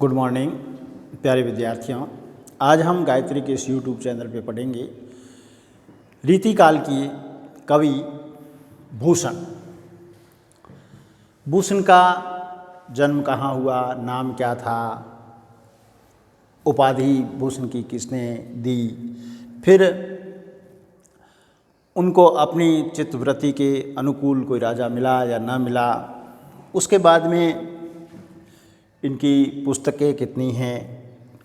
Good morning प्यारे विद्यार्थियों। आज हम गायत्री के इस यूट्यूब चैनल पे पढ़ेंगे रीतिकाल की कवि भूषण। भूषण का जन्म कहाँ हुआ, नाम क्या था, उपाधि भूषण की किसने दी, फिर उनको अपनी चित्तवृत्ति के अनुकूल कोई राजा मिला या ना मिला, उसके बाद में इनकी पुस्तकें कितनी हैं,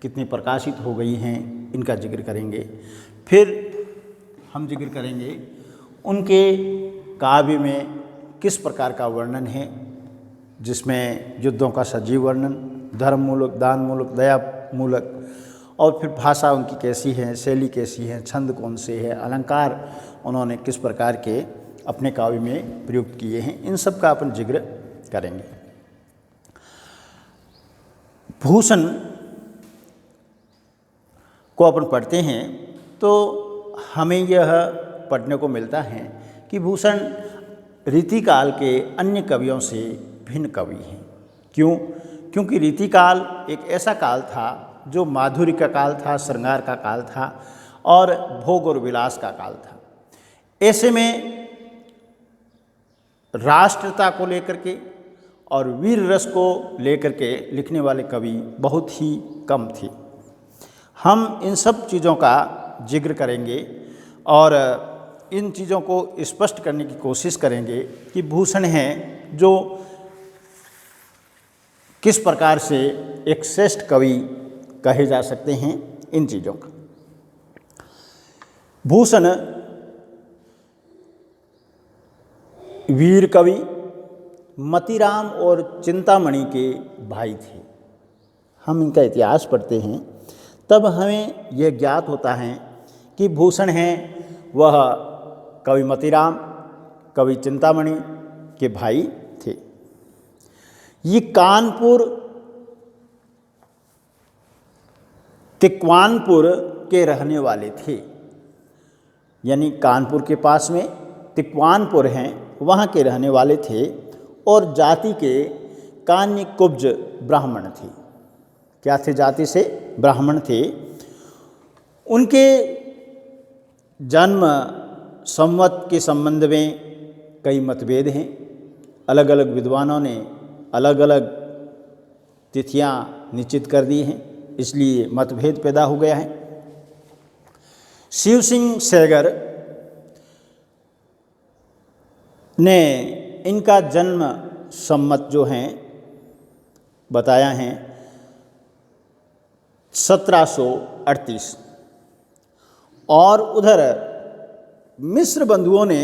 कितनी प्रकाशित हो गई हैं, इनका जिक्र करेंगे। फिर हम जिक्र करेंगे उनके काव्य में किस प्रकार का वर्णन है, जिसमें युद्धों का सजीव वर्णन, धर्ममूलक, दानमूलक, दयामूलक, और फिर भाषा उनकी कैसी है, शैली कैसी है, छंद कौन से है, अलंकार उन्होंने किस प्रकार के अपने काव्य में प्रयुक्त किए हैं, इन सब का अपन जिक्र करेंगे। भूषण को अपन पढ़ते हैं तो हमें यह पढ़ने को मिलता है कि भूषण रीतिकाल के अन्य कवियों से भिन्न कवि हैं। क्यों? क्योंकि रीतिकाल एक ऐसा काल था जो माधुर्य का काल था, श्रृंगार का काल था और भोग और विलास का काल था। ऐसे में राष्ट्रता को लेकर के और वीर रस को लेकर के लिखने वाले कवि बहुत ही कम थे। हम इन सब चीज़ों का जिक्र करेंगे और इन चीज़ों को स्पष्ट करने की कोशिश करेंगे कि भूषण हैं जो किस प्रकार से एक श्रेष्ठ कवि कहे जा सकते हैं। इन चीज़ों का भूषण वीर कवि मतीराम और चिंतामणि के भाई थे। हम इनका इतिहास पढ़ते हैं तब हमें यह ज्ञात होता है कि भूषण हैं वह कवि मतीराम, कवि चिंतामणि के भाई थे। ये कानपुर तिकवानपुर के रहने वाले थे, यानी कानपुर के पास में तिकवानपुर हैं, वहाँ के रहने वाले थे और जाति के कान्य कुब्ज ब्राह्मण थे। क्या थे? जाति से ब्राह्मण थे। उनके जन्म संवत के संबंध में कई मतभेद हैं। अलग अलग विद्वानों ने अलग अलग तिथियां निश्चित कर दी हैं, इसलिए मतभेद पैदा हो गया है। शिव सिंह सैगर ने इनका जन्म सम्मत जो हैं बताया हैं 1738 और उधर मिस्र बंधुओं ने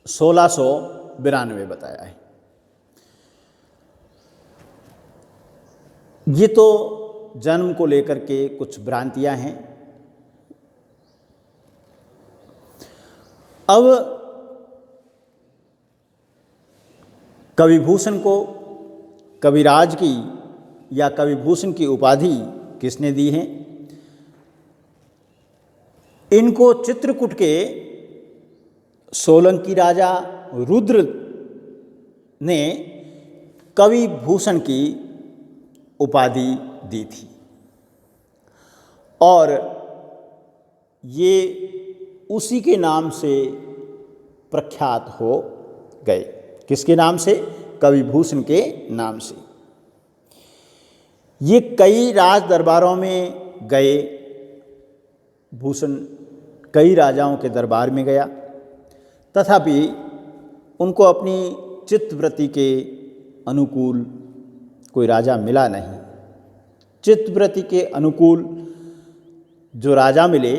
1692 बताया है। ये तो जन्म को लेकर के कुछ भ्रांतियां हैं। अब कविभूषण को कविराज की या कविभूषण की उपाधि किसने दी है? इनको चित्रकूट के सोलंकी राजा रुद्र ने कविभूषण की उपाधि दी थी और ये उसी के नाम से प्रख्यात हो गए। किसके नाम से? कविभूषण के नाम से। ये कई राज दरबारों में गए। भूषण कई राजाओं के दरबार में गया, तथापि उनको अपनी चित्तवृत्ति के अनुकूल कोई राजा मिला नहीं। चित्तवृत्ति के अनुकूल जो राजा मिले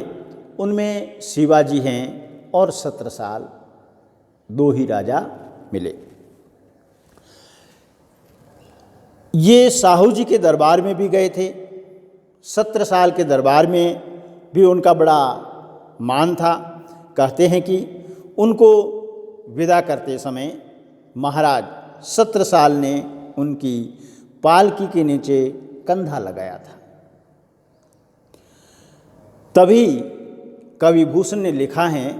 उनमें शिवाजी हैं और 17 साल 2 ही राजा मिले। ये साहू जी के दरबार में भी गए थे। 17 साल के दरबार में भी उनका बड़ा मान था। कहते हैं कि उनको विदा करते समय महाराज 17 साल ने उनकी पालकी के नीचे कंधा लगाया था। तभी कविभूषण ने लिखा है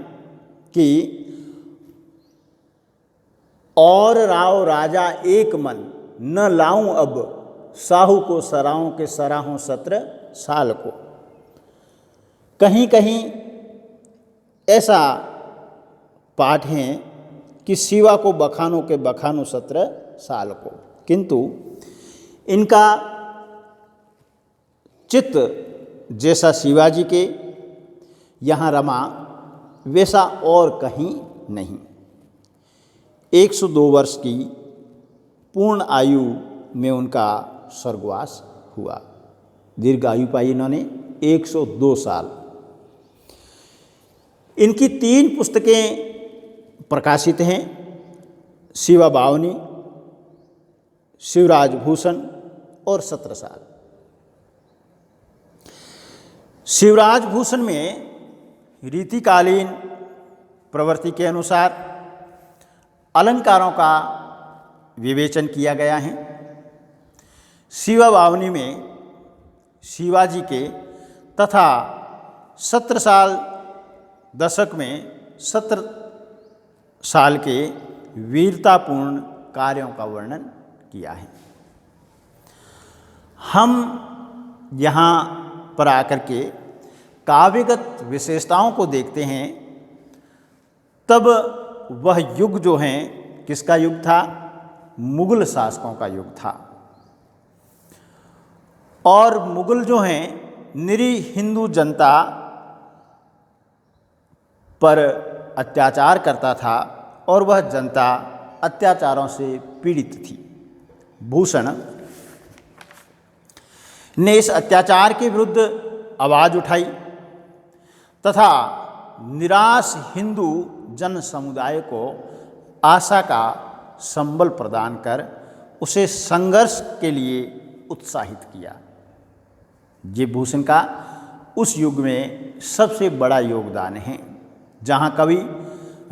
कि और राव राजा एक मन न लाऊं अब साहू को सराहों के सराहों 17 साल को। कहीं कहीं ऐसा पाठ है कि शिवा को बखानों के बखानों 17 साल को, किंतु इनका चित्त जैसा शिवाजी के यहाँ रमा वैसा और कहीं नहीं। 102 वर्ष की पूर्ण आयु में उनका स्वर्गवास हुआ। दीर्घ आयु पाई इन्होंने 102 साल। इनकी 3 पुस्तकें प्रकाशित हैं, शिवा बावनी, शिवराज भूषण और 17 साल। शिवराज भूषण में रीतिकालीन प्रवृत्ति के अनुसार अलंकारों का विवेचन किया गया है। शिवा बावनी में शिवाजी के तथा 17 साल दशक में 17 साल के वीरतापूर्ण कार्यों का वर्णन किया है। हम यहाँ पर आकर के काव्यगत विशेषताओं को देखते हैं, तब वह युग जो है किसका युग था? मुगल शासकों का युग था। और मुगल जो हैं निरीह हिंदू जनता पर अत्याचार करता था और वह जनता अत्याचारों से पीड़ित थी। भूषण ने इस अत्याचार के विरुद्ध आवाज़ उठाई तथा निराश हिंदू जन समुदाय को आशा का संबल प्रदान कर उसे संघर्ष के लिए उत्साहित किया। ये भूषण का उस युग में सबसे बड़ा योगदान है। जहाँ कवि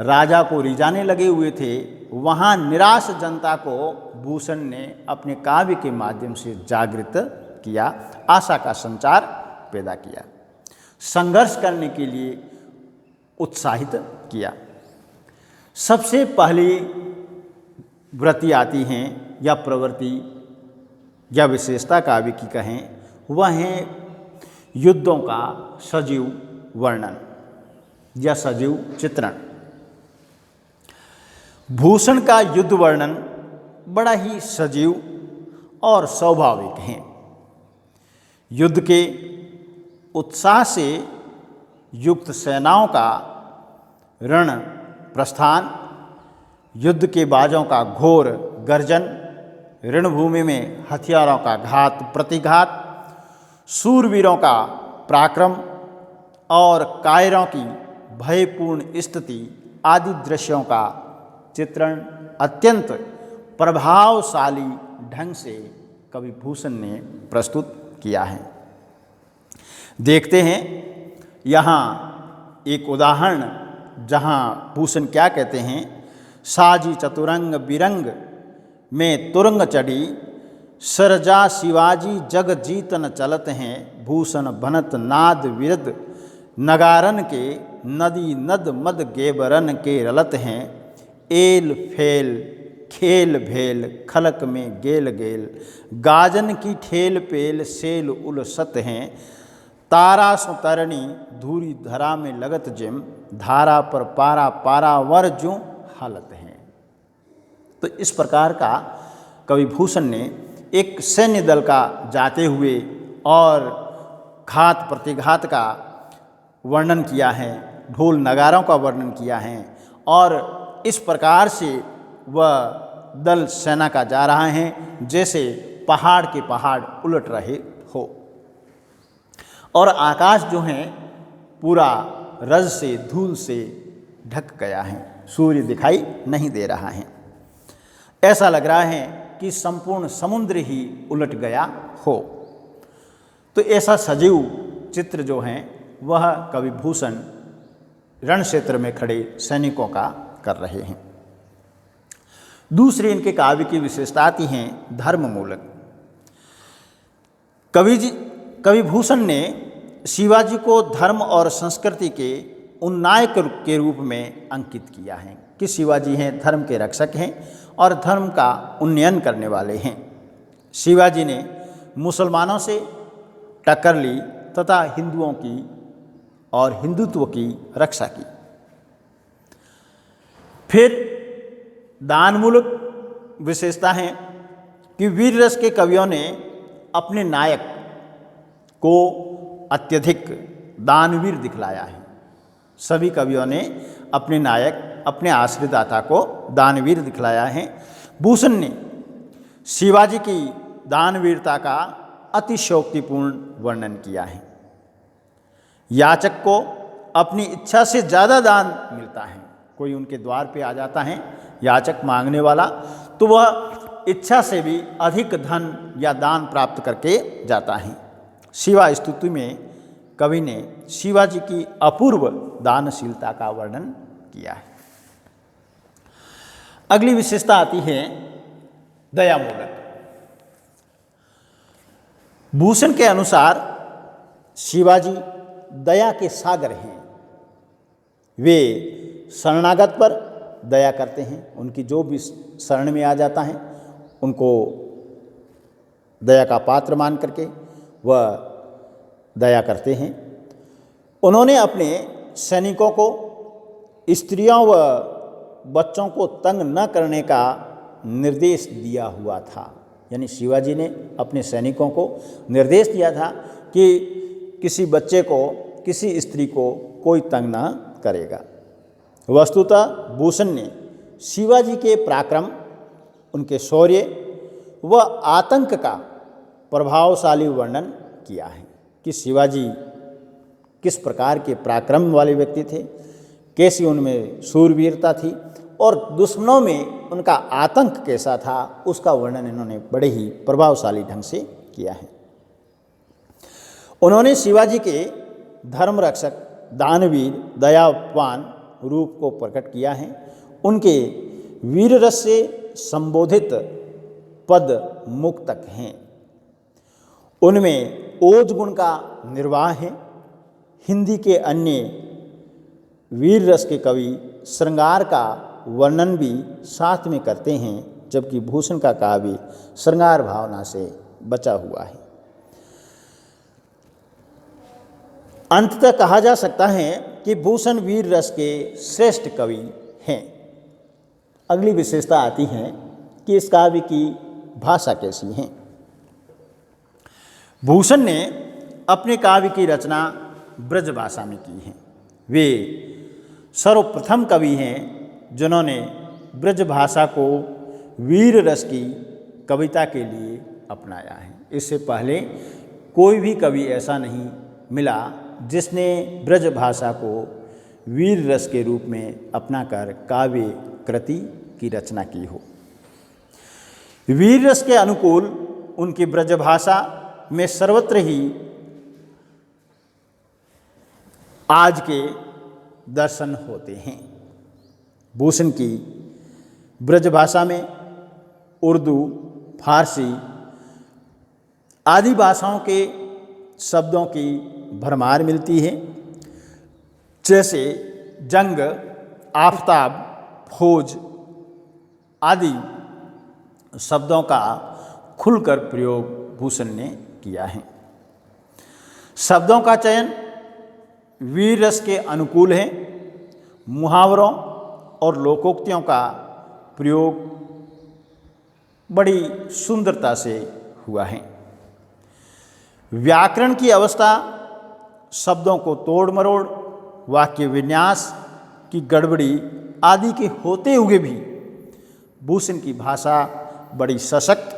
राजा को रिझाने लगे हुए थे, वहाँ निराश जनता को भूषण ने अपने काव्य के माध्यम से जागृत किया, आशा का संचार पैदा किया, संघर्ष करने के लिए उत्साहित किया। सबसे पहली वृत्ति आती हैं या प्रवृत्ति या विशेषता काव्य की कहें, वह है युद्धों का सजीव वर्णन या सजीव चित्रण। भूषण का युद्ध वर्णन बड़ा ही सजीव और स्वाभाविक है। युद्ध के उत्साह से युक्त सेनाओं का रण प्रस्थान, युद्ध के बाजों का घोर गर्जन, रणभूमि में हथियारों का घात प्रतिघात, शूरवीरों का पराक्रम और कायरों की भयपूर्ण स्थिति आदि दृश्यों का चित्रण अत्यंत प्रभावशाली ढंग से कवि भूषण ने प्रस्तुत किया है। देखते हैं यहाँ एक उदाहरण, जहाँ भूषण क्या कहते हैं। साजी चतुरंग बिरंग में तुरंग चढ़ी, सरजा शिवाजी जग जीतन चलत हैं, भूषण बनत नाद विरद नगारन के, नदी नद मद गेबरन के रलत हैं, एल फेल खेल भेल खलक में गेल गेल, गाजन की ठेल पेल सेल उलसत हैं, तारा सुतरणी धूरी धरा में लगत जिम, धारा पर पारा पारावर जो हालत हैं। तो इस प्रकार का कवि भूषण ने एक सैन्य दल का जाते हुए और घात प्रतिघात का वर्णन किया है, ढोल नगारों का वर्णन किया है, और इस प्रकार से वह दल सेना का जा रहा है जैसे पहाड़ के पहाड़ उलट रहे हो, और आकाश जो है पूरा रज से धूल से ढक गया है, सूर्य दिखाई नहीं दे रहा है। ऐसा लग रहा है कि संपूर्ण समुद्र ही उलट गया हो। तो ऐसा सजीव चित्र जो है वह कवि भूषण रण क्षेत्र में खड़े सैनिकों का कर रहे हैं। दूसरी इनके काव्य की विशेषता आती हैं धर्ममूलक। कवि भूषण ने शिवाजी को धर्म और संस्कृति के उन्नायक के रूप में अंकित किया है कि शिवाजी हैं धर्म के रक्षक हैं और धर्म का उन्नयन करने वाले हैं। शिवाजी ने मुसलमानों से टक्कर ली तथा हिंदुओं की और हिंदुत्व की रक्षा की। फिर दानमूलक विशेषता है कि वीर रस के कवियों ने अपने नायक को अत्यधिक दानवीर दिखलाया है। सभी कवियों ने अपने नायक, अपने आश्रयदाता को दानवीर दिखलाया है। भूषण ने शिवाजी की दानवीरता का अतिशयोक्तिपूर्ण वर्णन किया है। याचक को अपनी इच्छा से ज़्यादा दान मिलता है। कोई उनके द्वार पे आ जाता है याचक मांगने वाला, तो वह इच्छा से भी अधिक धन या दान प्राप्त करके जाता है। शिवा स्तुति में कवि ने शिवाजी की अपूर्व दानशीलता का वर्णन किया है। अगली विशेषता आती है दयामूलक। भूषण के अनुसार शिवाजी दया के सागर हैं। वे शरणागत पर दया करते हैं। उनकी जो भी शरण में आ जाता है उनको दया का पात्र मान करके वह दया करते हैं। उन्होंने अपने सैनिकों को स्त्रियों व बच्चों को तंग न करने का निर्देश दिया हुआ था। यानी शिवाजी ने अपने सैनिकों को निर्देश दिया था कि किसी बच्चे को, किसी स्त्री को कोई तंग न करेगा। वस्तुतः भूषण ने शिवाजी के पराक्रम, उनके शौर्य व आतंक का प्रभावशाली वर्णन किया है कि शिवाजी किस प्रकार के पराक्रम वाले व्यक्ति थे, कैसी उनमें शूरवीरता थी और दुश्मनों में उनका आतंक कैसा था, उसका वर्णन इन्होंने बड़े ही प्रभावशाली ढंग से किया है। उन्होंने शिवाजी के धर्मरक्षक, दानवीर, दयावान रूप को प्रकट किया है। उनके वीर रस से संबोधित पद मुक्तक हैं। उनमें ओज गुण का निर्वाह है। हिंदी के अन्य वीर रस के कवि श्रृंगार का वर्णन भी साथ में करते हैं, जबकि भूषण का काव्य श्रृंगार भावना से बचा हुआ है। अंततः कहा जा सकता है कि भूषण वीर रस के श्रेष्ठ कवि हैं। अगली विशेषता आती है कि इस काव्य की भाषा कैसी है। भूषण ने अपने काव्य की रचना ब्रज भाषा में की है। वे सर्वप्रथम कवि हैं जिन्होंने ब्रज भाषा को वीर रस की कविता के लिए अपनाया है। इससे पहले कोई भी कवि ऐसा नहीं मिला जिसने ब्रज भाषा को वीर रस के रूप में अपनाकर काव्य कृति की रचना की हो। वीर रस के अनुकूल उनकी ब्रज भाषा में सर्वत्र ही आज के दर्शन होते हैं। भूषण की ब्रज भाषा में उर्दू, फारसी आदि भाषाओं के शब्दों की भरमार मिलती है। जैसे जंग, आफताब, फौज आदि शब्दों का खुलकर प्रयोग भूषण ने किया है। शब्दों का चयन वीर रस के अनुकूल है। मुहावरों और लोकोक्तियों का प्रयोग बड़ी सुंदरता से हुआ है। व्याकरण की अवस्था, शब्दों को तोड़ मरोड़, वाक्य विन्यास की गड़बड़ी आदि के होते हुए भी भूषण की भाषा बड़ी सशक्त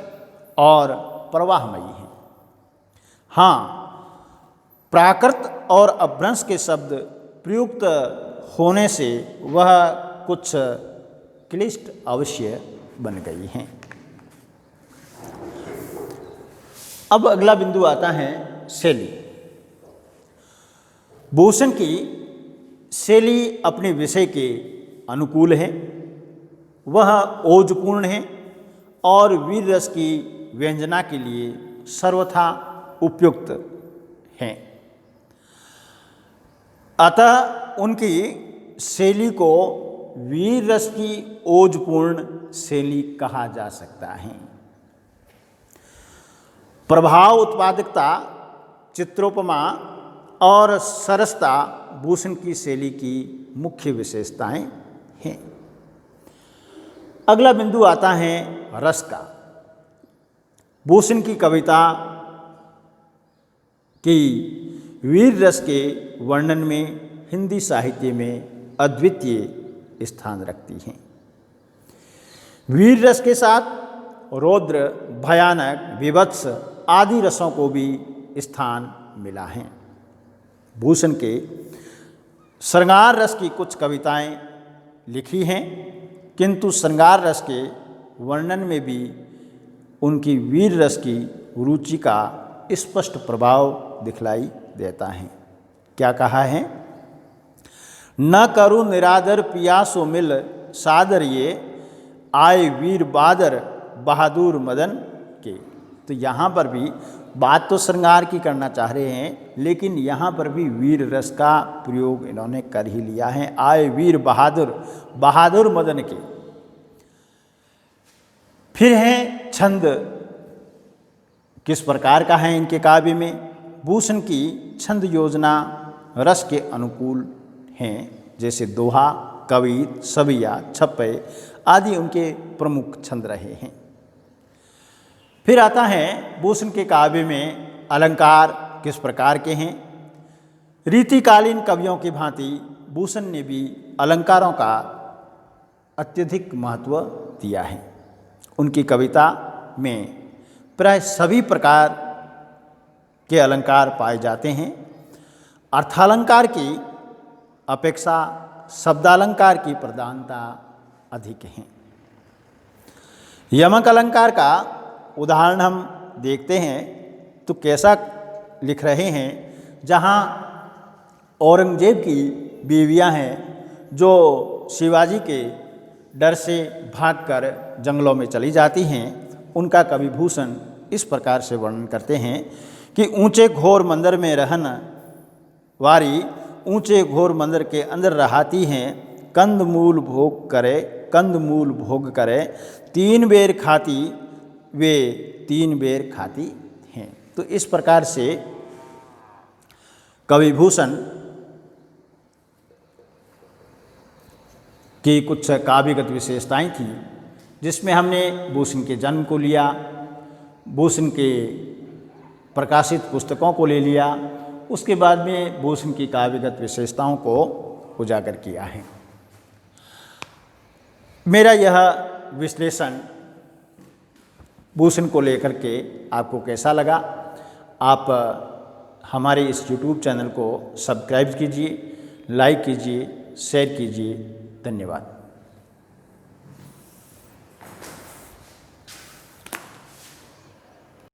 और प्रवाहमयी है। हाँ, प्राकृत और अपभ्रंश के शब्द प्रयुक्त होने से वह कुछ क्लिष्ट अवश्य बन गई हैं। अब अगला बिंदु आता है शैली। भूषण की शैली अपने विषय के अनुकूल है। वह ओजपूर्ण है और वीर रस की व्यंजना के लिए सर्वथा उपयुक्त हैं। अतः उनकी शैली को वीर रस की ओजपूर्ण शैली कहा जा सकता है। प्रभाव, उत्पादकता, चित्रोपमा और सरसता भूषण की शैली की मुख्य विशेषताएं हैं। अगला बिंदु आता है रस का। भूषण की कविता की वीर रस के वर्णन में हिंदी साहित्य में अद्वितीय स्थान रखती हैं। वीर रस के साथ रौद्र, भयानक, विभत्स आदि रसों को भी स्थान मिला है। भूषण के श्रृंगार रस की कुछ कविताएं लिखी हैं, किंतु श्रृंगार रस के वर्णन में भी उनकी वीर रस की रुचि का स्पष्ट प्रभाव दिखलाई देता है। क्या कहा है? न करूँ निरादर पियासो मिल सादर ये आए वीर बादर बहादुर मदन के। तो यहाँ पर भी बात तो श्रृंगार की करना चाह रहे हैं, लेकिन यहाँ पर भी वीर रस का प्रयोग इन्होंने कर ही लिया है। आए वीर बहादुर बहादुर मदन के। फिर है छंद, किस प्रकार का है इनके काव्य में? भूषण की छंद योजना रस के अनुकूल हैं, जैसे दोहा, कवित, सबिया, छप्पे आदि उनके प्रमुख छंद रहे हैं। फिर आता है भूषण के काव्य में अलंकार किस प्रकार के हैं। रीतिकालीन कवियों की भांति भूषण ने भी अलंकारों का अत्यधिक महत्व दिया है। उनकी कविता में प्राय सभी प्रकार के अलंकार पाए जाते हैं। अर्थालंकार की अपेक्षा शब्दालंकार की प्रधानता अधिक है। यमक अलंकार का उदाहरण हम देखते हैं तो कैसा लिख रहे हैं, जहाँ औरंगजेब की बीवियां हैं जो शिवाजी के डर से भागकर जंगलों में चली जाती हैं, उनका कवि भूषण इस प्रकार से वर्णन करते हैं कि ऊंचे घोर मंदिर में रहन वारी ऊंचे घोर मंदिर के अंदर रहाती हैं, कंद मूल भोग करे तीन बेर खाती वे तीन बेर खाती हैं। तो इस प्रकार से कवि भूषण की कुछ काव्यगत विशेषताएं थी, जिसमें हमने भूषण के जन्म को लिया, भूषण के प्रकाशित पुस्तकों को ले लिया, उसके बाद में भूषण की काव्यगत विशेषताओं को उजागर किया है। मेरा यह विश्लेषण भूषण को लेकर के आपको कैसा लगा? आप हमारे इस YouTube चैनल को सब्सक्राइब कीजिए, लाइक कीजिए, शेयर कीजिए। धन्यवाद।